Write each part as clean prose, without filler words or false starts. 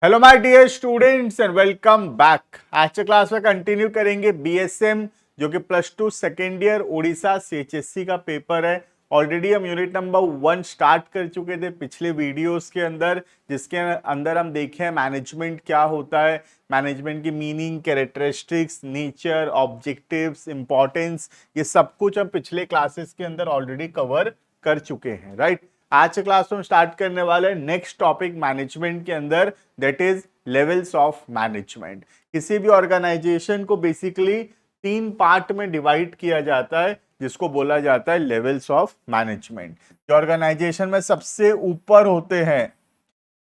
Hello my dear students and welcome back. आज के class में कंटिन्यू करेंगे बीएसएम जो कि +2 सेकेंड ईयर उड़ीसा सीएचएससी का पेपर है। ऑलरेडी हम यूनिट नंबर 1 स्टार्ट कर चुके थे पिछले वीडियोस के अंदर, जिसके अंदर हम देखे हैं मैनेजमेंट क्या होता है, मैनेजमेंट की meaning, characteristics, nature, objectives, importance, ये सब कुछ हम पिछले क्लासेस के अंदर ऑलरेडी कवर कर चुके हैं, राइट। आज के क्लास में हम स्टार्ट करने वाले नेक्स्ट टॉपिक मैनेजमेंट के अंदर, that is levels of management. किसी भी ऑर्गेनाइजेशन को बेसिकली 3 पार्ट में डिवाइड किया जाता है, जिसको बोला जाता है लेवल्स ऑफ मैनेजमेंट। जो ऑर्गेनाइजेशन में सबसे ऊपर होते हैं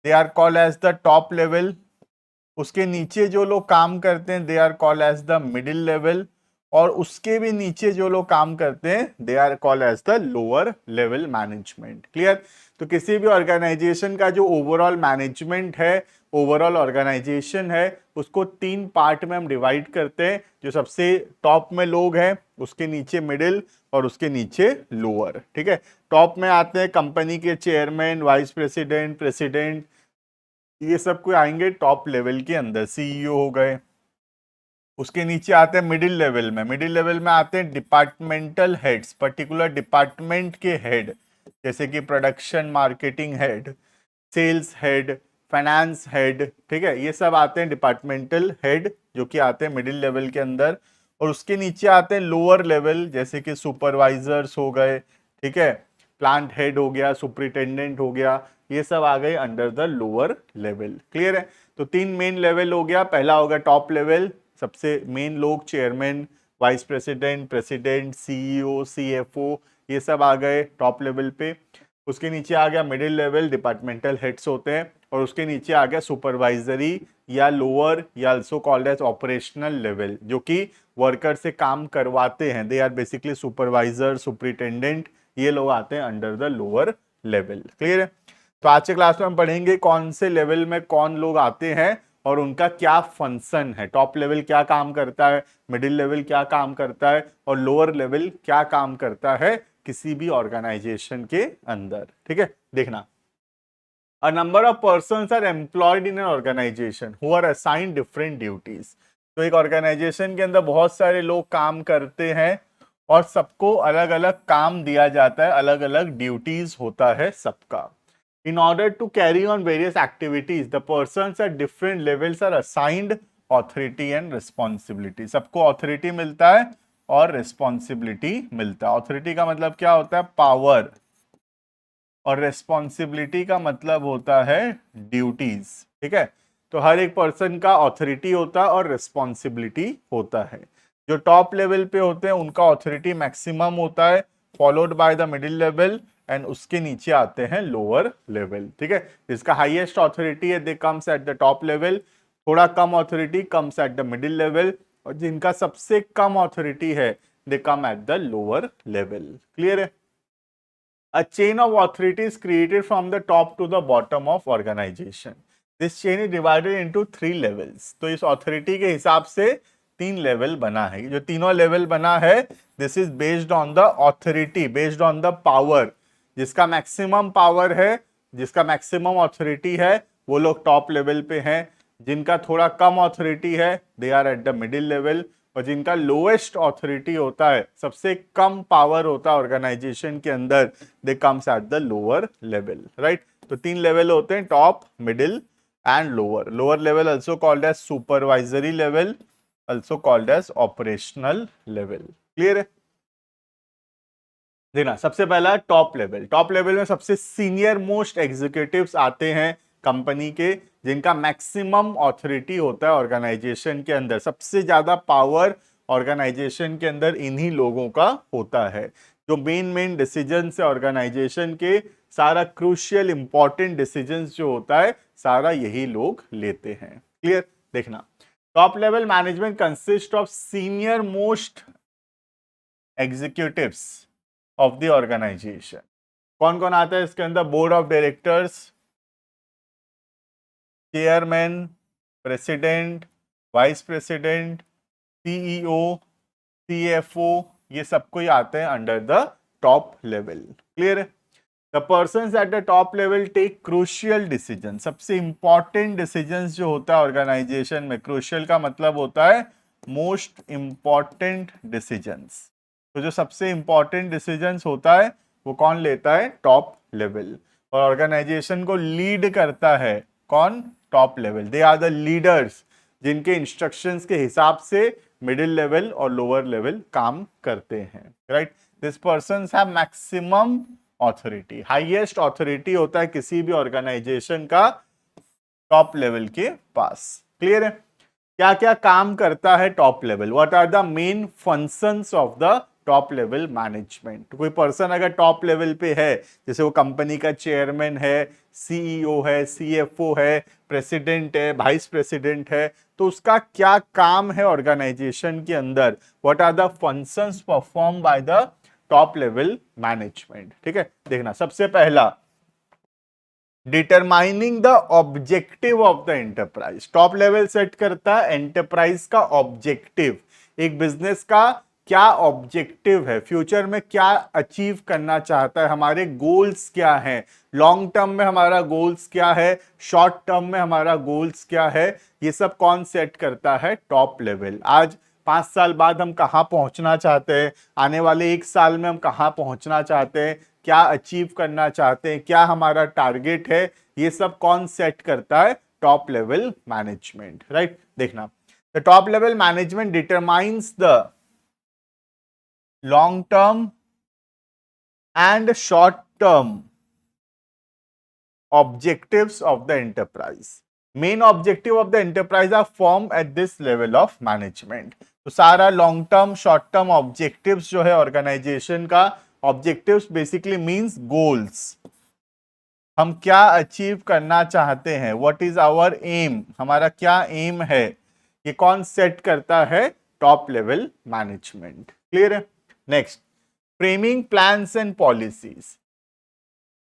they are called as the top level. उसके नीचे जो लोग काम करते हैं they are called as the middle level, और उसके भी नीचे जो लोग काम करते हैं they are called as the lower level management. Clear. तो किसी भी ऑर्गेनाइजेशन का जो ओवरऑल मैनेजमेंट है, ओवरऑल ऑर्गेनाइजेशन है, उसको 3 पार्ट में हम डिवाइड करते हैं। जो सबसे टॉप में लोग हैं, उसके नीचे मिडिल और उसके नीचे लोअर। ठीक है। टॉप में आते हैं कंपनी के चेयरमैन, वाइस प्रेसिडेंट, प्रेसिडेंट, ये सब कोई आएंगे टॉप लेवल के अंदर, सीईओ हो गए। उसके नीचे आते हैं मिडिल लेवल में। मिडिल लेवल में आते हैं डिपार्टमेंटल हेड्स, पर्टिकुलर डिपार्टमेंट के हेड, जैसे कि production marketing head, sales head, finance head. ठीक है, ये सब आते हैं डिपार्टमेंटल हेड, जो कि आते हैं मिडिल लेवल के अंदर। और उसके नीचे आते हैं लोअर लेवल, जैसे कि सुपरवाइजर्स हो गए, ठीक है, प्लांट हेड हो गया, सुपरिटेंडेंट हो गया, ये सब आ गए under the lower level. Clear है। तो 3 मेन लेवल हो गया। पहला होगा टॉप लेवल, सबसे मेन लोग, chairman, vice president, president, CEO, CFO, ये सब आ गए टॉप लेवल पे। उसके नीचे आ गया मिडिल लेवल, डिपार्टमेंटल हेड्स होते हैं। और उसके नीचे आ गया सुपरवाइजरी या लोअर या also called as operational level, जो कि वर्कर से काम करवाते हैं, they are basically supervisor, superintendent, ये लोग आते हैं under the lower level. Clear है। तो आज के क्लास में हम पढ़ेंगे कौन से लेवल में कौन लोग आते हैं और उनका क्या फंक्शन है। टॉप लेवल क्या काम करता है, मिडिल लेवल क्या काम करता है, और लोअर लेवल क्या काम करता है किसी भी ऑर्गेनाइजेशन के अंदर। ठीक है, देखना। A number of persons are employed in an organization who are assigned different duties. तो एक ऑर्गेनाइजेशन के अंदर बहुत सारे लोग काम करते हैं और सबको अलग अलग काम दिया जाता है, अलग अलग ड्यूटीज होता है सबका। In order to carry on various activities, the persons at different levels are assigned authority and responsibility. सबको authority मिलता है और responsibility मिलता है। authority का मतलब क्या होता है? पावर। और रेस्पॉन्सिबिलिटी का मतलब होता है ड्यूटीज। ठीक है। तो हर एक पर्सन का ऑथोरिटी होता है और रेस्पॉन्सिबिलिटी होता है। जो टॉप लेवल पे होते हैं उनका ऑथोरिटी मैक्सिमम होता है, followed by the middle level, and उसके नीचे आते हैं लोअर लेवल। ठीक है। जिसका हाईएस्ट ऑथोरिटी है they comes at the top level, थोड़ा कम authority comes at the middle level, और जिनका सबसे कम ऑथोरिटी है they come at the lower level. Clear है। A chain of authority is created from the top to the bottom of organization. This chain is divided into 3 levels. तो इस authority के हिसाब से 3 लेवल बना है। जो तीनों लेवल बना है, this is based on the authority, based on the power. जिसका मैक्सिमम पावर है, जिसका मैक्सिमम ऑथोरिटी है, वो लोग टॉप लेवल पे हैं। जिनका थोड़ा कम ऑथोरिटी है they are at the middle level, और जिनका लोएस्ट ऑथोरिटी होता है, सबसे कम पावर होता है ऑर्गेनाइजेशन के अंदर, they comes at the lower level. Right. तो 3 लेवल होते हैं, top, middle and lower. Lower level also called as supervisory level, also called as operational level. Clear है। देखना, सबसे पहला टॉप लेवल। टॉप लेवल में सबसे सीनियर मोस्ट एग्जीक्यूटिव्स आते हैं कंपनी के, जिनका मैक्सिमम ऑथोरिटी होता है ऑर्गेनाइजेशन के अंदर। सबसे ज्यादा पावर ऑर्गेनाइजेशन के अंदर इन्हीं लोगों का होता है। जो मेन मेन डिसीजंस है ऑर्गेनाइजेशन के, सारा क्रूशियल इंपॉर्टेंट डिसीजंस जो होता है, सारा यही लोग लेते हैं। क्लियर। देखना, top level management consist of senior most executives of the organisation. कौन कौन आता है इसके अंदर? Board of directors, chairman, president, vice president, CEO, CFO, ये सब कोई आते हैं under the top level. Clear है। The persons at the top level take crucial decision, सबसे इंपॉर्टेंट डिसीजंस जो होता है ऑर्गेनाइजेशन में, क्रूशियल का मतलब होता है मोस्ट इंपॉर्टेंट डिसीजंस। तो जो सबसे इंपॉर्टेंट डिसीजंस होता है वो कौन लेता है? Top level. और ऑर्गेनाइजेशन को लीड करता है कौन? Top level. They are the leaders जिनके इंस्ट्रक्शंस के हिसाब से मिडिल लेवल और लोअर लेवल काम करते हैं, right. This persons have maximum authority, highest authority होता है किसी भी ऑर्गेनाइजेशन का टॉप लेवल के पास। क्लियर है? क्या क्या काम करता है top level? What are the main functions of the top level management? कोई पर्सन अगर टॉप लेवल पे है, जैसे वो कंपनी का चेयरमैन है, सीईओ है, सीएफओ है, प्रेसिडेंट है, वाइस प्रेसिडेंट है, तो उसका क्या काम है ऑर्गेनाइजेशन के अंदर? What are the functions perform by the top level management? ठीक है, देखना सबसे पहला, determining the objective of the enterprise. Top level set करता है एंटरप्राइज का ऑब्जेक्टिव, एक बिजनेस का क्या ऑब्जेक्टिव है, फ्यूचर में क्या अचीव करना चाहता है, हमारे गोल्स क्या हैं, लॉन्ग टर्म में हमारा गोल्स क्या है, शॉर्ट टर्म में हमारा गोल्स क्या है, ये सब कौन सेट करता है? Top level. आज 5 साल बाद हम कहाँ पहुंचना चाहते हैं, आने वाले 1 साल में हम कहाँ पहुंचना चाहते हैं, क्या अचीव करना चाहते हैं, क्या हमारा टारगेट है, ये सब कौन सेट करता है? Top level management, right. देखना, the top level management determines the long term and short term objectives of the enterprise. Main objective of the enterprise are formed at this level of management. तो सारा long term short term objectives जो है organisation का, objectives basically means goals, हम क्या achieve करना चाहते हैं, व्हाट इज आवर एम, हमारा क्या एम है, ये कौन सेट करता है? Top level management. क्लियर है? Next, framing plans and policies.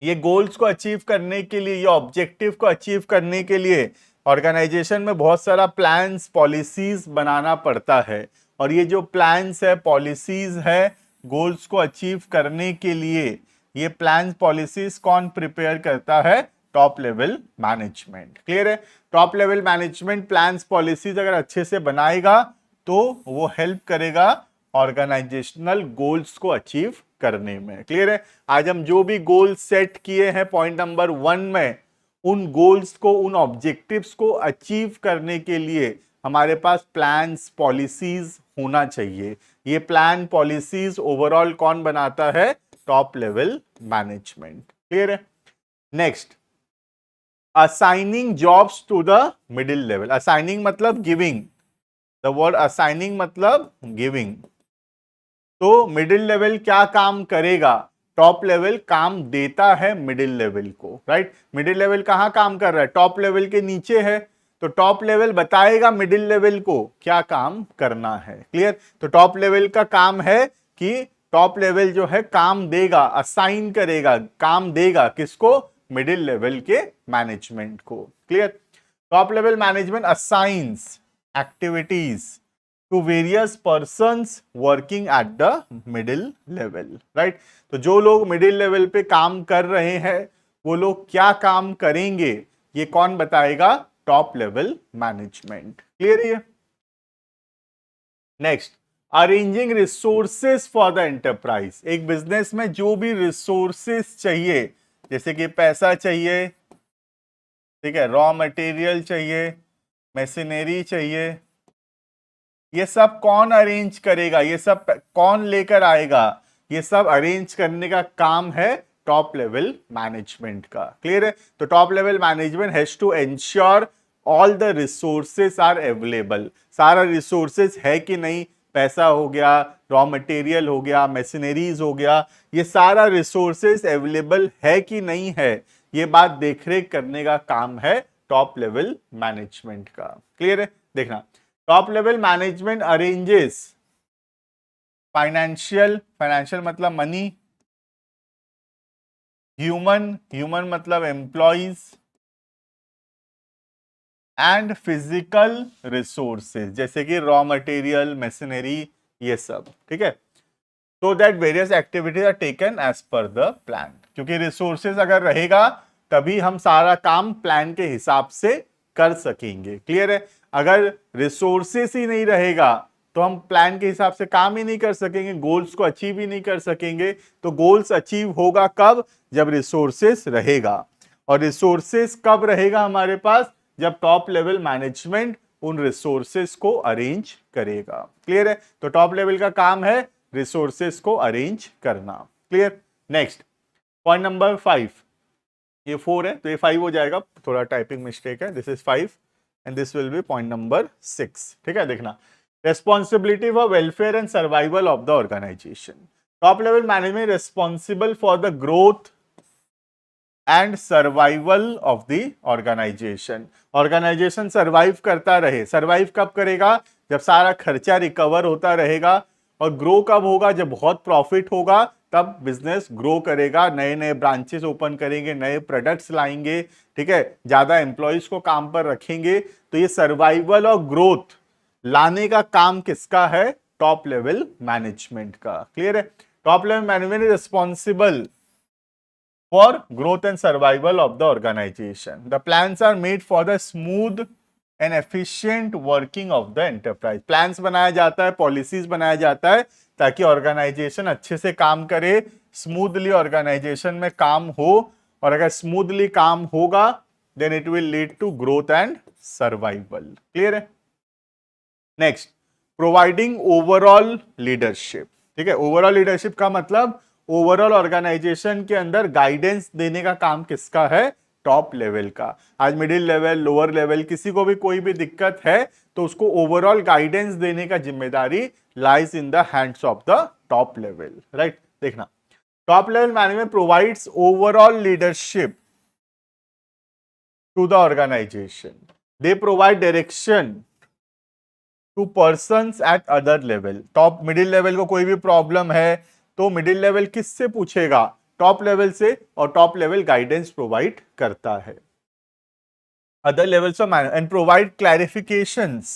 ये गोल्स को अचीव करने के लिए, ये ऑब्जेक्टिव को अचीव करने के लिए ऑर्गेनाइजेशन में बहुत सारा प्लान्स पॉलिसीज बनाना पड़ता है। और ये जो प्लान्स है पॉलिसीज है गोल्स को अचीव करने के लिए, ये प्लान्स पॉलिसीज कौन प्रिपेयर करता है? Top level management. क्लियर है? Top level management plans policies अगर अच्छे से बनाएगा तो वो हेल्प करेगा ऑर्गेनाइजेशनल गोल्स को अचीव करने में। क्लियर है? आज हम जो भी गोल सेट किए हैं पॉइंट नंबर 1 में, उन गोल्स को, उन ऑब्जेक्टिव्स को अचीव करने के लिए हमारे पास प्लान्स पॉलिसीज होना चाहिए। ये प्लान पॉलिसीज ओवरऑल कौन बनाता है? Top level management. क्लियर है? Next, assigning jobs to the middle level. Assigning मतलब गिविंग, द वर्ड असाइनिंग मतलब गिविंग। तो मिडिल लेवल क्या काम करेगा? टॉप लेवल काम देता है मिडिल लेवल को, राइट। मिडिल लेवल कहां काम कर रहा है? टॉप लेवल के नीचे है, तो टॉप लेवल बताएगा मिडिल लेवल को क्या काम करना है। क्लियर? तो टॉप लेवल का काम है कि टॉप लेवल जो है काम देगा, असाइन करेगा, काम देगा किसको? मिडिल लेवल के मैनेजमेंट को। Clear? Top level management assigns activities to various persons working at the middle level, right? तो जो लोग मिडिल लेवल पे काम कर रहे हैं वो लोग क्या काम करेंगे, ये कौन बताएगा? Top level management. क्लियर है? Next, arranging resources for the enterprise. एक बिजनेस में जो भी रिसोर्सेस चाहिए, जैसे कि पैसा चाहिए, ठीक है, रॉ मटेरियल चाहिए, मशीनरी चाहिए, ये सब कौन अरेंज करेगा, ये सब कौन लेकर आएगा? ये सब अरेंज करने का काम है टॉप लेवल मैनेजमेंट का। क्लियर है? तो top level management has to ensure all the resources are available. सारा रिसोर्सेस है कि नहीं, पैसा हो गया, रॉ मटेरियल हो गया, मशीनरीज हो गया, ये सारा रिसोर्सेस अवेलेबल है कि नहीं है, ये बात देखरेख करने का काम है टॉप लेवल मैनेजमेंट का। क्लियर है? देखना, top level management arranges financial, financial मतलब मनी, ह्यूमन मतलब एम्प्लॉइज, एंड फिजिकल रिसोर्सेज जैसे कि रॉ मटेरियल, मशीनरी, ये सब। ठीक है? so that various activities are taken as per the plan. क्योंकि रिसोर्सेज अगर रहेगा तभी हम सारा काम प्लान के हिसाब से कर सकेंगे। क्लियर है? अगर रिसोर्सेस ही नहीं रहेगा तो हम प्लान के हिसाब से काम ही नहीं कर सकेंगे, गोल्स को अचीव ही नहीं कर सकेंगे। तो गोल्स अचीव होगा कब? जब रिसोर्सेस रहेगा। और रिसोर्सेस कब रहेगा हमारे पास? जब टॉप लेवल मैनेजमेंट उन रिसोर्सेस को अरेंज करेगा। क्लियर है? तो टॉप लेवल का काम है रिसोर्सेस को अरेंज करना। क्लियर? नेक्स्ट पॉइंट नंबर 5, ये 4 है तो ये 5 हो जाएगा, थोड़ा टाइपिंग मिस्टेक है। This is 5 and this will be point number 6। ठीक है, देखना, responsibility for welfare and survival of the organization. Top level management responsible for the growth and survival of the organization. Organization survive करता रहे। Survive कब करेगा? जब सारा खर्चा रिकवर होता रहेगा। और ग्रो कब होगा? जब बहुत प्रॉफिट होगा, तब बिजनेस ग्रो करेगा, नए नए ब्रांचेस ओपन करेंगे, नए प्रोडक्ट्स लाएंगे, ठीक है, ज्यादा एम्प्लॉयज को काम पर रखेंगे। तो ये सर्वाइवल और ग्रोथ लाने का काम किसका है? टॉप लेवल मैनेजमेंट का। क्लियर है? Top level management is responsible for growth and survival of the organization. The plans are made for the smooth and efficient working of the enterprise. Plans बनाया जाता है, पॉलिसीज बनाया जाता है ताकि organisation अच्छे से काम करे, स्मूथली ऑर्गेनाइजेशन में काम हो। और अगर स्मूथली काम होगा then it will lead to growth and survival. Clear है? Next, providing overall leadership. ठीक है, ओवरऑल लीडरशिप का मतलब ओवरऑल ऑर्गेनाइजेशन के अंदर गाइडेंस देने का काम किसका है? टॉप लेवल का। आज मिडिल लेवल, लोअर लेवल, किसी को भी कोई भी दिक्कत है तो उसको ओवरऑल गाइडेंस देने का जिम्मेदारी lies in the hands of the top level. Right, देखना, top level management provides overall leadership to the organisation. They provide direction to persons at other level. Top middle level को कोई भी problem है तो middle level किससे पूछेगा? Top level से, और टॉप लेवल गाइडेंस प्रोवाइड करता है। Other levels of management and provide clarifications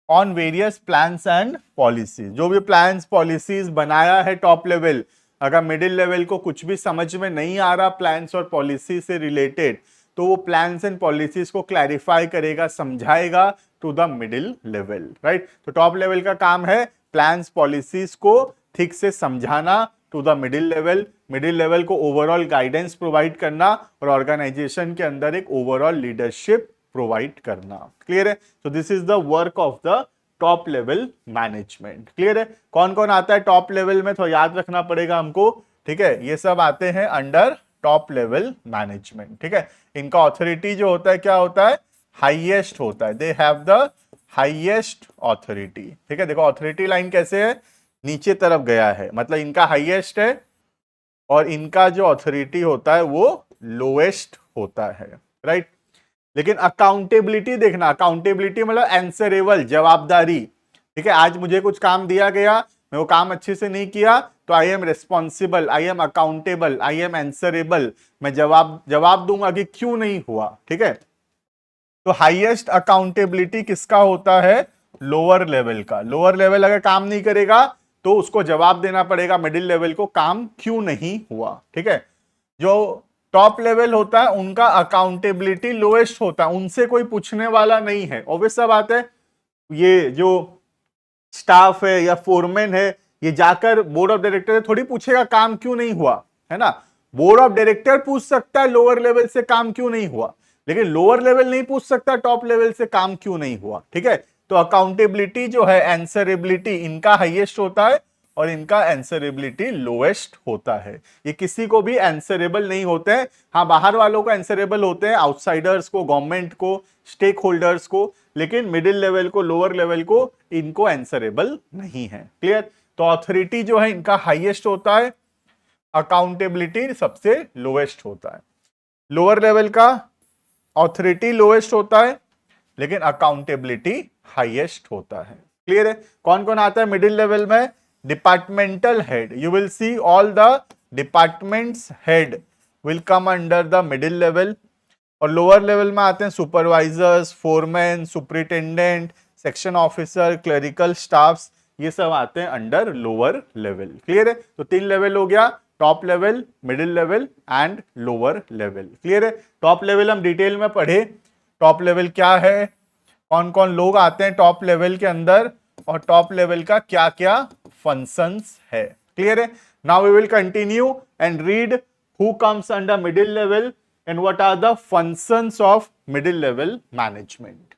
on various plans and policies. जो भी प्लान्स पॉलिसीज बनाया है टॉप लेवल, अगर मिडिल लेवल को कुछ भी समझ में नहीं आ रहा प्लान्स और पॉलिसी से रिलेटेड, तो वो प्लान्स एंड पॉलिसीज को क्लैरिफाई करेगा, समझाएगा to the middle level. Right, तो टॉप लेवल का काम है प्लान्स पॉलिसीज को ठीक से समझाना to the middle level, middle level को ओवरऑल गाइडेंस प्रोवाइड करना और ऑर्गेनाइजेशन के अंदर एक ओवरऑल लीडरशिप प्रोवाइड करना। क्लियर है? तो this is the work of the top level management. Clear है? कौन कौन आता है टॉप लेवल में? तो याद रखना पड़ेगा हमको। ठीक है, ये सब आते हैं अंडर टॉप लेवल मैनेजमेंट। ठीक है, इनका ऑथोरिटी जो होता है क्या होता है? हाईएस्ट होता है। They have the highest authority. ठीक है, देखो ऑथोरिटी लाइन कैसे है, नीचे तरफ गया है, मतलब इनका हाईएस्ट है और इनका जो अथॉरिटी होता है वो लोएस्ट होता है। राइट, लेकिन अकाउंटेबिलिटी देखना, अकाउंटेबिलिटी मतलब आंसरेबल, जवाबदारी। ठीक है, आज मुझे कुछ काम दिया गया, मैं वो काम अच्छे से नहीं किया तो I am responsible, I am accountable, I am answerable, मैं जवाब दूंगा कि क्यों नहीं हुआ। ठीक है, तो हाईएस्ट अकाउंटेबिलिटी किसका होता है? लोअर लेवल का। लोअर लेवल अगर काम नहीं करेगा तो उसको जवाब देना पड़ेगा मिडिल लेवल को, काम क्यों नहीं हुआ। ठीक है, जो टॉप लेवल होता है उनका अकाउंटेबिलिटी लोएस्ट होता है, उनसे कोई पूछने वाला नहीं है। ऑब्वियस सा बात है, ये जो स्टाफ है या फोरमैन है, ये जाकर बोर्ड ऑफ डायरेक्टर से थोड़ी पूछेगा काम क्यों नहीं हुआ, है ना। बोर्ड ऑफ डायरेक्टर पूछ सकता है लोअर लेवल से काम क्यों नहीं हुआ, लेकिन लोअर लेवल नहीं पूछ सकता टॉप लेवल से काम क्यों नहीं हुआ। ठीक है, तो अकाउंटेबिलिटी जो है, आंसरेबिलिटी, इनका हाईएस्ट होता है और इनका आंसरेबिलिटी लोएस्ट होता है। ये किसी को भी आंसरेबल नहीं होते हैं। हाँ, बाहर वालों को आंसरेबल होते हैं, आउटसाइडर्स को, गवर्नमेंट को, स्टेक होल्डर्स को, लेकिन मिडिल लेवल को, लोअर लेवल को इनको आंसरेबल नहीं है। क्लियर? तो ऑथोरिटी जो है इनका हाईएस्ट होता है, अकाउंटेबिलिटी सबसे लोएस्ट होता है। लोअर लेवल का ऑथोरिटी लोएस्ट होता है लेकिन अकाउंटेबिलिटी हाईएस्ट होता है। क्लियर है? कौन कौन आता है मिडिल लेवल में? Departmental head, you will see all the departments head will come under the middle level. और लोअर लेवल में आते हैं supervisors, foreman, superintendent, section officer, clerical staffs, ये सब आते हैं अंडर लोअर लेवल। क्लियर है? तो 3 लेवल हो गया, top level, middle level and lower level. Clear है? टॉप लेवल हम डिटेल में पढ़े, टॉप लेवल क्या है, कौन कौन लोग आते हैं टॉप लेवल के अंदर, और टॉप लेवल का क्या क्या फंक्शंस है। क्लियर है? Now we will continue and read who comes under middle level and what are the functions of middle level management.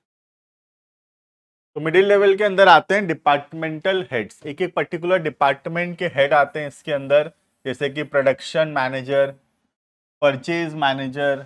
तो मिडिल लेवल के अंदर आते हैं डिपार्टमेंटल हेड्स, एक एक पर्टिकुलर डिपार्टमेंट के हेड आते हैं इसके अंदर, जैसे कि production manager, purchase manager,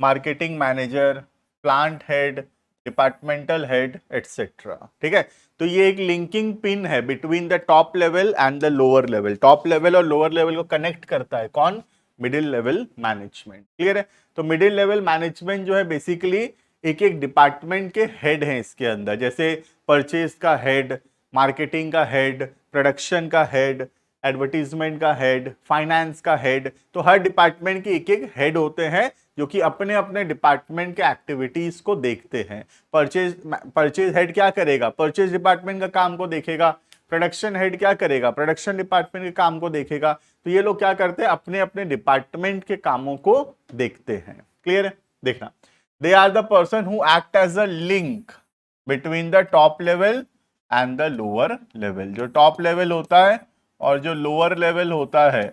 marketing manager, plant head, departmental head etcetera. ठीक है? तो ये एक लिंकिंग पिन है between the top level and the lower level. Top level और लोअर लेवल को कनेक्ट करता है कौन? Middle level management. क्लियर है? तो मिडिल लेवल मैनेजमेंट जो है बेसिकली एक एक डिपार्टमेंट के हेड हैं इसके अंदर, जैसे परचेज का हेड, मार्केटिंग का हेड, प्रोडक्शन का हेड, एडवर्टीजमेंट का हेड, फाइनेंस का हेड। तो हर डिपार्टमेंट के एक एक हेड होते हैं जो कि अपने अपने डिपार्टमेंट के एक्टिविटीज को देखते हैं। परचेज हेड क्या करेगा? परचेज डिपार्टमेंट का काम को देखेगा। प्रोडक्शन हेड क्या करेगा? प्रोडक्शन डिपार्टमेंट के काम को देखेगा। तो ये लोग क्या करते हैं? अपने अपने डिपार्टमेंट के कामों को देखते हैं। क्लियर है? देखना, they are the person who act as a link between the top level and the lower level. जो टॉप लेवल होता है और जो लोअर लेवल होता है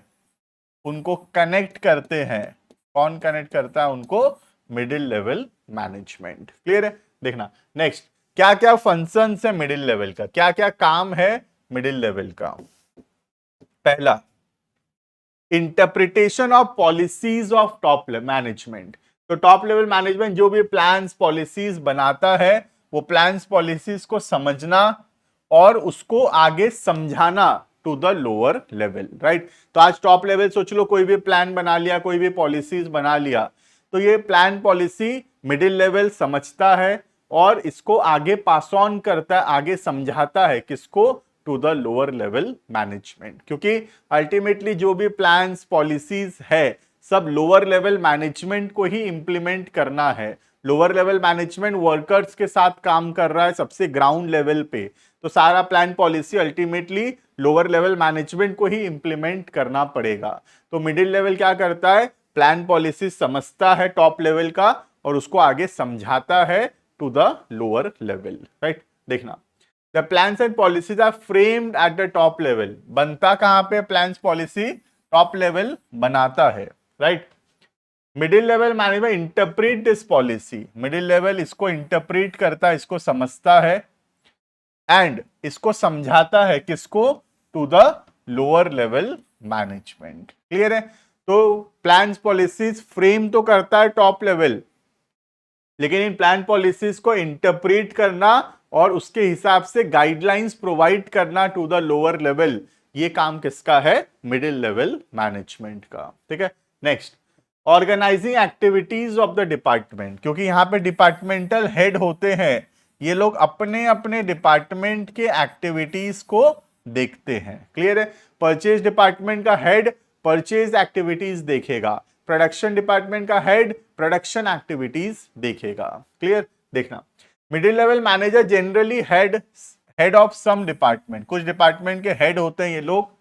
उनको कनेक्ट करते हैं। कौन कनेक्ट करता है उनको? Middle level management. क्लियर है? देखना नेक्स्ट, क्या क्या फंक्शंस है मिडिल लेवल का, क्या क्या काम है मिडिल लेवल का। पहला, interpretation of policies of top management. तो टॉप लेवल मैनेजमेंट जो भी प्लान्स पॉलिसीज बनाता है वो प्लान्स पॉलिसीज को समझना और उसको आगे समझाना to the lower level. Right? तो आज टॉप लेवल सोच लो, कोई भी प्लान बना लिया, कोई भी पॉलिसीज बना लिया, तो ये प्लान पॉलिसी मिडिल लेवल समझता है और इसको आगे पास ऑन करता है, आगे समझाता है किसको? To the lower level management. क्योंकि अल्टीमेटली जो भी प्लान्स पॉलिसीज है सब लोअर लेवल मैनेजमेंट को ही इंप्लीमेंट करना है। लोअर लेवल मैनेजमेंट वर्कर्स के साथ काम कर रहा है सबसे ग्राउंड लेवल पे, तो सारा plan policy ultimately lower level management को ही इंप्लीमेंट करना पड़ेगा। तो मिडिल लेवल क्या करता है? प्लान पॉलिसी समझता है टॉप लेवल का और उसको आगे समझाता है to the lower level. Right? देखना, the plans and policies are framed at the top level. बनता कहां पे? प्लान्स पॉलिसी टॉप लेवल बनाता है। Right? Middle level management interpret this policy. Middle level इसको इंटरप्रेट करता है, इसको समझता है एंड इसको समझाता है किसको? To the lower level management. Clear है? तो प्लान्स पॉलिसीज फ्रेम तो करता है टॉप लेवल, लेकिन इन प्लान पॉलिसीज को इंटरप्रेट करना और उसके हिसाब से गाइडलाइंस प्रोवाइड करना टू द लोअर लेवल, ये काम किसका है? मिडिल लेवल मैनेजमेंट का। ठीक है? Next, organizing activities of the department. क्योंकि यहां पे डिपार्टमेंटल हेड होते हैं, ये लोग अपने अपने डिपार्टमेंट के एक्टिविटीज को देखते हैं। क्लियर है? परचेज डिपार्टमेंट का हेड परचेज एक्टिविटीज देखेगा, प्रोडक्शन डिपार्टमेंट का हेड प्रोडक्शन एक्टिविटीज देखेगा। क्लियर? देखना, middle level manager generally head of some department, कुछ डिपार्टमेंट के हेड होते हैं ये लोग।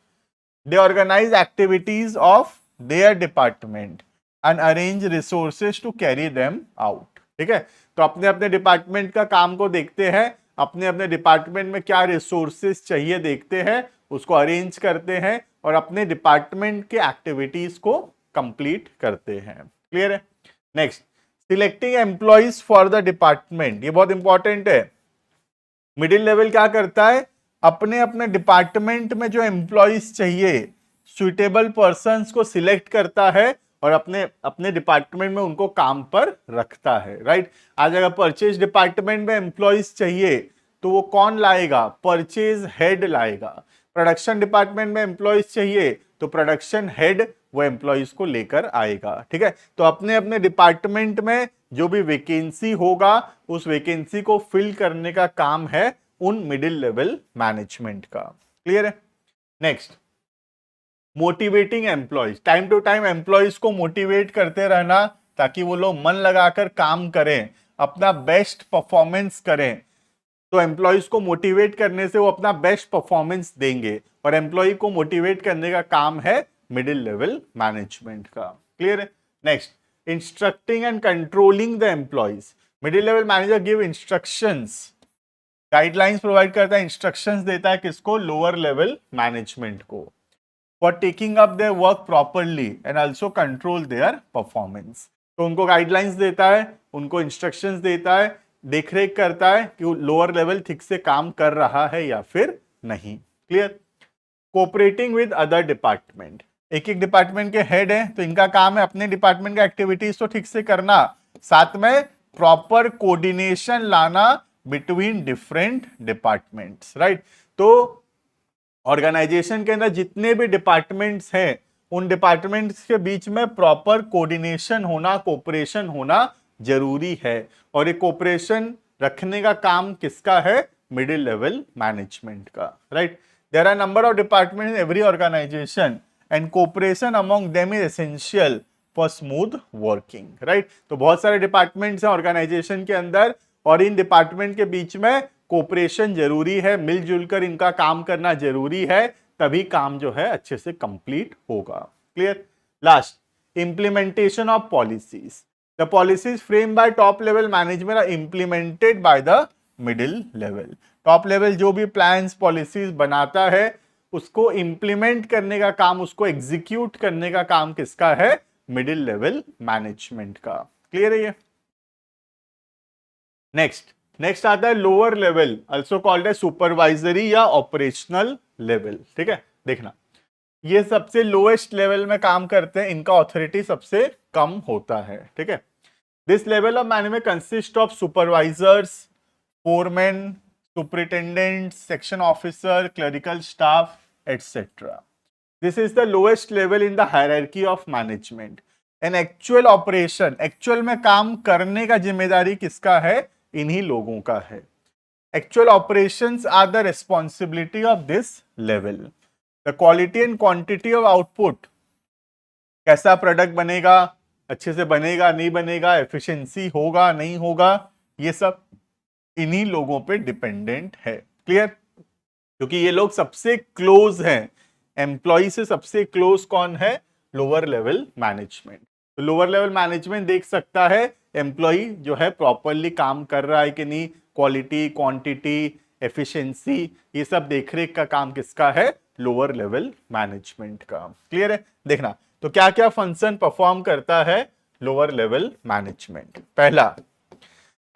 They organize activities of their department and arrange resources to carry them out. ठीक है? तो अपने अपने डिपार्टमेंट का काम को देखते हैं, अपने अपने डिपार्टमेंट में क्या रिसोर्सेज चाहिए देखते हैं, उसको अरेंज करते हैं और अपने डिपार्टमेंट के एक्टिविटीज को कंप्लीट करते हैं। क्लियर है? Next, selecting employees for the department. ये बहुत इंपॉर्टेंट है। मिडिल लेवल क्या करता है? अपने अपने डिपार्टमेंट में जो एम्प्लॉइज चाहिए, सुइटेबल पर्संस को सिलेक्ट करता है और अपने अपने डिपार्टमेंट में उनको काम पर रखता है। राइट? आज अगर परचेज डिपार्टमेंट में एम्प्लॉइज चाहिए तो वो कौन लाएगा? परचेज हेड लाएगा। प्रोडक्शन डिपार्टमेंट में एम्प्लॉइज चाहिए तो प्रोडक्शन हेड वो एम्प्लॉइज को लेकर आएगा। ठीक है? तो अपने अपने डिपार्टमेंट में जो भी वैकेंसी होगा उस वैकेंसी को फिल करने का काम है उन मिडिल लेवल मैनेजमेंट का। क्लियर है? Next, motivating employees. Time to time employees को मोटिवेट करते रहना ताकि वो लोग मन लगाकर काम करें, अपना बेस्ट परफॉर्मेंस करें। तो एम्प्लॉइज को मोटिवेट करने से वो अपना बेस्ट परफॉर्मेंस देंगे और एम्प्लॉय को मोटिवेट करने का काम है मिडिल लेवल मैनेजमेंट का। क्लियर है? Next, instructing and controlling the employees. Middle level manager give instructions, guidelines provide करता है, इंस्ट्रक्शंस देता है किसको? लोअर लेवल मैनेजमेंट को, for taking up their work properly and also control their performance. तो उनको गाइडलाइंस देता है, उनको इंस्ट्रक्शंस देता है, देखरेख करता है कि लोअर लेवल ठीक से काम कर रहा है या फिर नहीं। Clear? Cooperating with other department, एक एक डिपार्टमेंट के हेड हैं तो इनका काम है अपने डिपार्टमेंट का एक्टिविटीज तो ठीक से करना, साथ में प्रॉपर कोऑर्डिनेशन लाना बिटवीन डिफरेंट डिपार्टमेंट्स, राइट? तो ऑर्गेनाइजेशन के अंदर जितने भी डिपार्टमेंट्स हैं उन डिपार्टमेंट्स के बीच में प्रॉपर कोऑर्डिनेशन होना, कोऑपरेशन होना जरूरी है, और ये कोऑपरेशन रखने का काम किसका है? मिडिल लेवल मैनेजमेंट का, right? There are number of department in every organization and cooperation among them is essential for smooth working, right? तो बहुत सारे डिपार्टमेंट्स हैं ऑर्गेनाइजेशन के अंदर और इन डिपार्टमेंट के बीच में कोऑपरेशन जरूरी है, मिलजुल कर इनका काम करना जरूरी है, तभी काम जो है अच्छे से कंप्लीट होगा। Clear? Last, implementation of policies. The policies frame by top level management are implemented by the middle level. Top level जो भी प्लान्स पॉलिसीज बनाता है उसको इंप्लीमेंट करने का काम, उसको एग्जीक्यूट करने का काम किसका है? मिडिल लेवल मैनेजमेंट का। क्लियर है ये? नेक्स्ट आता है लोअर लेवल, अल्सो कॉल्ड है सुपरवाइजरी या ऑपरेशनल लेवल। ठीक है, देखना ये सबसे लोएस्ट लेवल में काम करते हैं, इनका ऑथोरिटी सबसे कम होता है। ठीक है, this level of management consist of supervisors, foreman, superintendent, section officer, clerical staff etcetera. This is the lowest level in the hierarchy of management. An actual operation, actual में काम करने का जिम्मेदारी किसका है? इन्हीं लोगों का है। Actual operations are the responsibility of this level. The quality and quantity of output, कैसा प्रोडक्ट बनेगा, अच्छे से बनेगा नहीं बनेगा, एफिशिएंसी होगा नहीं होगा, ये सब इन्हीं लोगों पे डिपेंडेंट है। क्लियर? क्योंकि ये लोग सबसे क्लोज हैं, एम्प्लॉय से सबसे क्लोज कौन है? Lower level management. तो लोअर लेवल मैनेजमेंट देख सकता है एम्प्लॉय जो है प्रॉपरली काम कर रहा है कि नहीं, क्वालिटी, क्वांटिटी, एफिशिएंसी, ये सब देखरेख का काम किसका है? लोअर लेवल मैनेजमेंट का। क्लियर है? देखना तो क्या क्या फंक्शन परफॉर्म करता है लोअर लेवल मैनेजमेंट। पहला,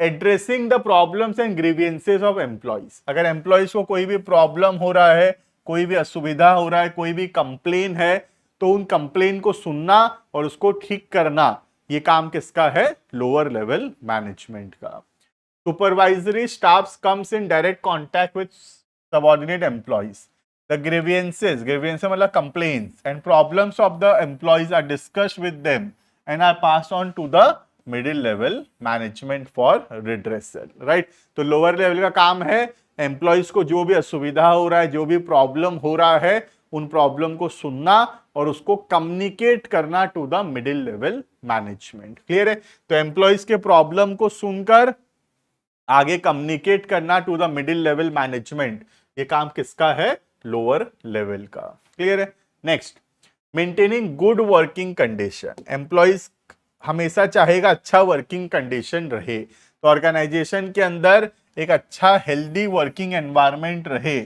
addressing the problems and grievances of employees. अगर एम्प्लॉइज को कोई भी प्रॉब्लम हो रहा है, कोई भी असुविधा हो रहा है, कोई भी कंप्लेन है, तो उन कंप्लेन को सुनना और उसको ठीक करना, ये काम किसका है? लोअर लेवल मैनेजमेंट का। Supervisory staffs comes in direct contact with subordinate employees. The grievances, grievance मतलब complaints and problems of the employees are discussed with them and are passed on to the middle level management for redressal. Right? तो lower level का काम है employees को जो भी असुविधा हो रहा है, जो भी प्रॉब्लम हो रहा है, उन प्रॉब्लम को सुनना और उसको कम्युनिकेट करना to the middle level management. Clear है? तो एम्प्लॉइज के प्रॉब्लम को सुनकर आगे कम्युनिकेट करना to the middle level management, ये काम किसका है? लोअर लेवल का। क्लियर है? Next, maintaining good working condition. Employees हमेशा चाहेगा अच्छा वर्किंग कंडीशन रहे, तो ऑर्गेनाइजेशन के अंदर एक अच्छा हेल्दी वर्किंग एनवायरनमेंट रहे,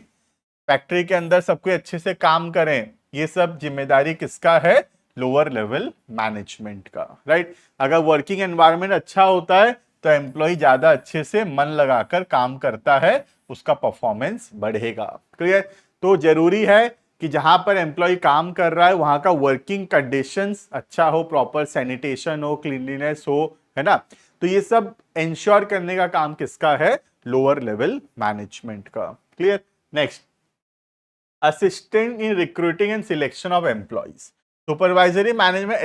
फैक्ट्री के अंदर सब कोई अच्छे से काम करें, ये सब जिम्मेदारी किसका है? लोअर लेवल मैनेजमेंट का। राइट? अगर वर्किंग एनवायरनमेंट अच्छा होता है तो एम्प्लॉय ज्यादा अच्छे से मन लगाकर काम करता है, उसका परफॉर्मेंस बढ़ेगा। क्लियर? तो जरूरी है कि जहां पर एम्प्लॉय काम कर रहा है वहां का वर्किंग कंडीशंस अच्छा हो, प्रॉपर सैनिटेशन हो, क्लीनलीनेस हो, है ना? तो ये सब इंश्योर करने का काम किसका है? लोअर लेवल मैनेजमेंट का। Clear? Next, assistant in recruiting and selection of employees. Supervisory management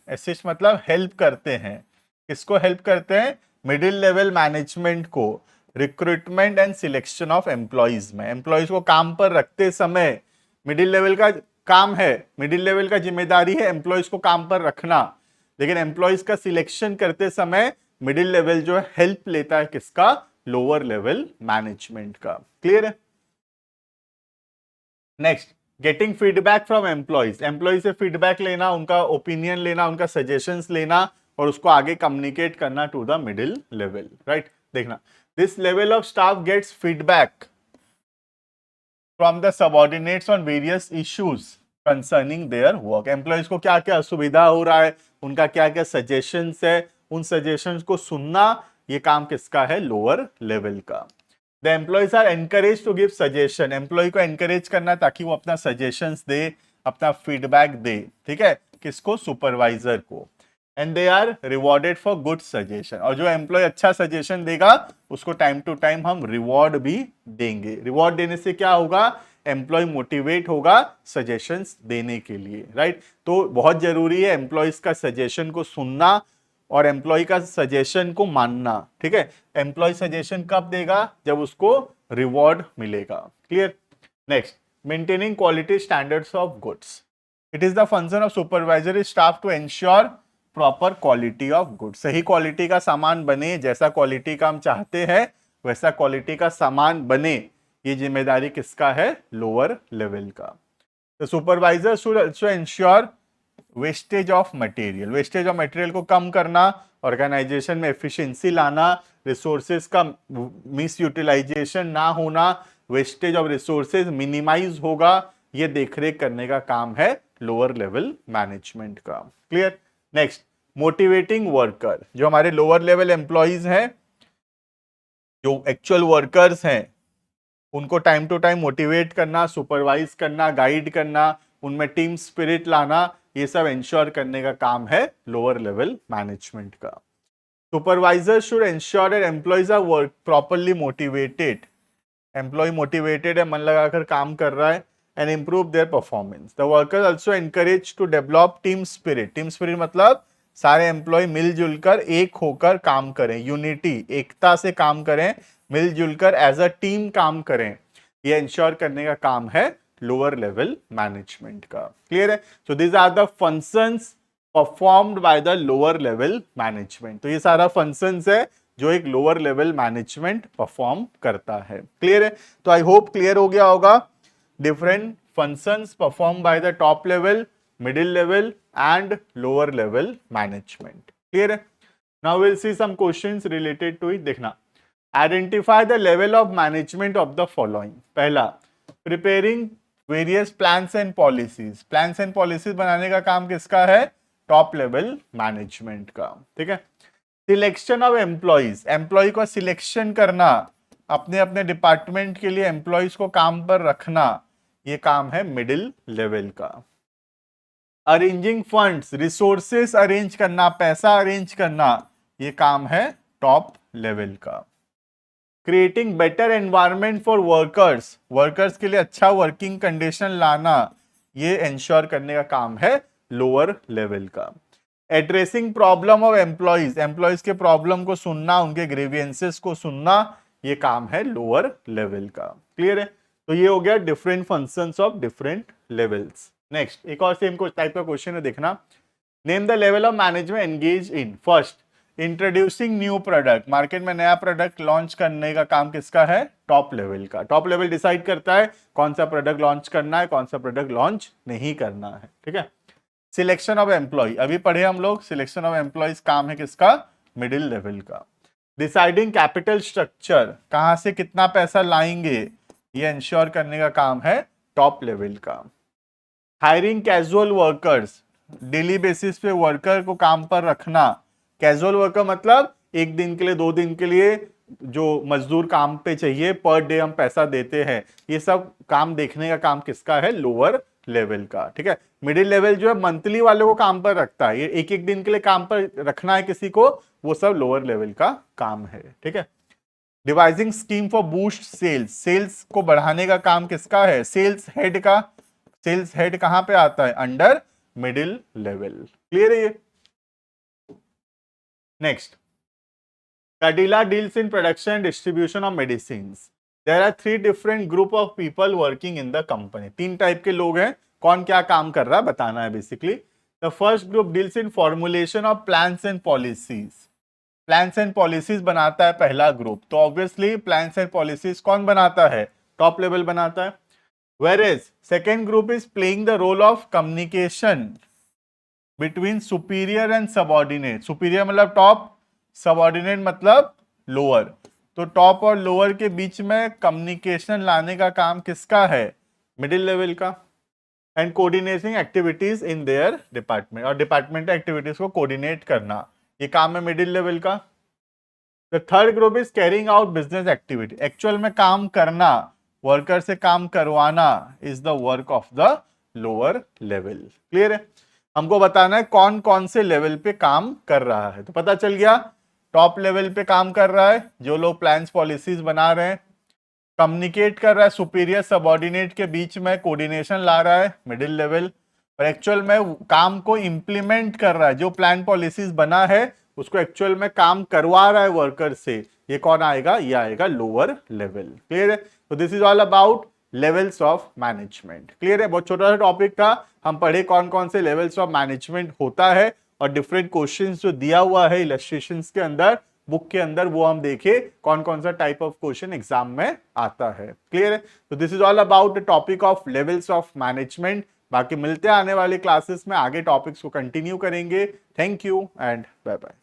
assist मतलब हेल्प करते हैं। किसको हेल्प करते हैं? मिडिल लेवल मैनेजमेंट को recruitment and selection of employees में। एम्प्लॉइज को काम पर रखते समय मिडिल लेवल का काम है, मिडिल लेवल का जिम्मेदारी है एम्प्लॉइज को काम पर रखना, लेकिन एम्प्लॉइज का सिलेक्शन करते समय मिडिल लेवल जो है हेल्प लेता है किसका? लोअर लेवल मैनेजमेंट का। क्लियर है? Next, getting feedback from employees, employee से फीडबैक लेना, उनका ओपिनियन लेना, उनका सजेशंस लेना और उसको आगे कम्युनिकेट करना to the middle level, right. देखना, this level of staff gets feedback from the subordinates on various issues concerning their work. Employees को क्या क्या असुविधा हो रहा है, उनका क्या क्या सजेशंस है, उन सजेशंस को सुनना, ये काम किसका है, लोअर लेवल का। The employees are encourage to give suggestion, employee को एनकरेज करना ताकि वो अपना सजेशंस दे, अपना फीडबैक दे, ठीक है, किसको, सुपरवाइजर को। And they are rewarded for good suggestion, और जो एम्प्लॉय अच्छा सजेशन देगा उसको टाइम टू टाइम हम रिवॉर्ड भी देंगे। रिवॉर्ड देने से क्या होगा, एम्प्लॉय मोटिवेट होगा सजेशंस देने के लिए, राइट। तो बहुत जरूरी है एम्प्लॉयज का सजेशन को सुनना और एम्प्लॉय का सजेशन को मानना, ठीक है। एम्प्लॉय सजेशन कब देगा, जब उसको रिवॉर्ड मिलेगा, clear. Next, maintaining quality standards of goods. It is the function of supervisory staff to ensure proper quality of goods. सही क्वालिटी का सामान बने, जैसा क्वालिटी का हम चाहते हैं वैसा क्वालिटी का सामान बने, ये जिम्मेदारी किसका है, लोअर लेवल का। तो supervisor should also ensure wastage of material, wastage of material को कम करना, ऑर्गेनाइजेशन में एफिशिएंसी लाना, रिसोर्सेज का मिस यूटिलाइजेशन ना होना, वेस्टेज ऑफ रिसोर्सेज मिनिमाइज होगा, ये देखरेख करने का काम है लोअर लेवल मैनेजमेंट का, क्लियर। नेक्स्ट, मोटिवेटिंग वर्कर, जो हमारे लोअर लेवल एम्प्लॉइज हैं, जो एक्चुअल वर्कर्स हैं, उनको टाइम टू टाइम मोटिवेट करना, सुपरवाइज करना, गाइड करना, उनमें टीम स्पिरिट लाना, ये सब इंश्योर करने का काम है लोअर लेवल मैनेजमेंट का। Supervisor should ensure that employees are work properly motivated, employee motivated है, मन लगाकर काम कर रहा है, and improve their performance. The workers also encourage to develop team spirit, team spirit मतलब सारे एम्प्लॉय मिलजुल कर एक होकर काम करें, यूनिटी, एकता से काम करें, मिलजुल कर एज अ टीम काम करें, ये इंश्योर करने का काम है लोअर लेवल मैनेजमेंट का, क्लियर है। So these are the functions performed by the lower level management. तो ये सारा फंक्शंस है जो एक लोअर लेवल मैनेजमेंट परफॉर्म करता है, क्लियर है। तो आई होप क्लियर हो गया होगा different functions perform by the top level, middle level and lower level management, clear है। Now will see some questions related to it. देखना, identify the level of management of the following. पहला, preparing various plans and policies, plans and policies बनाने का काम किसका है, top level management का, ठीक है। सिलेक्शन ऑफ एम्प्लॉइज, एम्प्लॉय को सिलेक्शन करना, अपने अपने डिपार्टमेंट के लिए एम्प्लॉइज को काम पर रखना, ये काम है मिडिल लेवल का। अरेंजिंग फंड्स, रिसोर्सेस अरेंज करना, पैसा अरेंज करना, ये काम है टॉप लेवल का। Creating better environment for workers, workers के लिए अच्छा वर्किंग कंडीशन लाना, ये इंश्योर करने का काम है लोअर लेवल का। Addressing problem of employees, employees के प्रॉब्लम को सुनना, उनके ग्रीवियंसेस को सुनना, ये काम है लोअर लेवल का, क्लियर है। तो ये हो गया different functions of different levels. Next, एक और सेम टाइप का क्वेश्चन है, देखना। Name the level of management engage in. First, introducing new product, market में नया प्रोडक्ट लॉन्च करने का काम किसका है, टॉप लेवल का। टॉप लेवल डिसाइड करता है कौन सा प्रोडक्ट लॉन्च करना है, कौन सा प्रोडक्ट लॉन्च नहीं करना है, ठीक है। सिलेक्शन ऑफ एम्प्लॉय, अभी पढ़े हम लोग, सिलेक्शन ऑफ एम्प्लॉयज काम है किसका, मिडिल लेवल का। डिसाइडिंग कैपिटल स्ट्रक्चर, कहां से कितना पैसा लाएंगे, ये इंश्योर करने का काम है टॉप लेवल का। Hiring casual workers, daily basis पे वर्कर को काम पर रखना। कैजुअल वर्कर मतलब एक दिन के लिए, 2 दिन के लिए जो मजदूर काम पे चाहिए, पर डे हम पैसा देते हैं, ये सब काम देखने का काम किसका है, लोअर लेवल का, ठीक है। मिडिल लेवल जो है मंथली वाले को काम पर रखता है, ये एक एक दिन के लिए काम पर रखना है किसी को, वो सब लोअर लेवल का काम है, ठीक है। Devising scheme for boost sales, sales को बढ़ाने का काम किसका है, सेल्स हेड का। सेल्स हेड कहां पे आता है, अंडर मिडिल लेवल, क्लियर है ये। Next, Cadila deals in production and distribution of medicines. There are 3 different group of people working in the company. 3 type के लोग हैं, कौन क्या काम कर रहा है बताना है basically. The first group deals in formulation of plans and policies. Plans and policies बनाता है पहला ग्रुप, तो ऑब्वियसली प्लान्स एंड पॉलिसीज कौन बनाता है, टॉप लेवल बनाता है। whereas second group is playing the role of communication between superior and subordinate. superior मतलब टॉप, subordinate मतलब लोअर. तो टॉप और लोअर के बीच में कम्युनिकेशन लाने का काम किसका है? मिडिल लेवल का. And coordinating activities in their department, और डिपार्टमेंटल एक्टिविटीज को कोऑर्डिनेट करना, ये काम है मिडिल लेवल का. The third group is carrying out business activity. Actual में काम करना, वर्कर से काम करवाना is the work of the lower level. Clear है? हमको बताना है कौन कौन से लेवल पे काम कर रहा है. तो पता चल गया, टॉप लेवल पे काम कर रहा है जो लोग प्लान्स पॉलिसीज बना रहे हैं. कम्युनिकेट कर रहा है सुपीरियर सबऑर्डिनेट के बीच में, कोऑर्डिनेशन ला रहा है मिडिल लेवल. और एक्चुअल में काम को इंप्लीमेंट कर रहा है, जो प्लान पॉलिसीज बना है उसको एक्चुअल में काम करवा रहा है वर्कर से, ये कौन आएगा? ये आएगा लोअर लेवल. क्लियर है? तो this is all about levels of management. Clear है? बहुत छोटा सा टॉपिक था, हम पढ़े कौन कौन से लेवल्स ऑफ मैनेजमेंट होता है और डिफरेंट क्वेश्चंस जो दिया हुआ है इलस्ट्रेशंस के अंदर, बुक के अंदर, वो हम देखे कौन कौन सा टाइप ऑफ क्वेश्चन एग्जाम में आता है. क्लियर है? तो this is all about the topic of levels of management. बाकी मिलते हैं आने वाले क्लासेस में, आगे टॉपिक्स को कंटिन्यू करेंगे. Thank you and bye bye.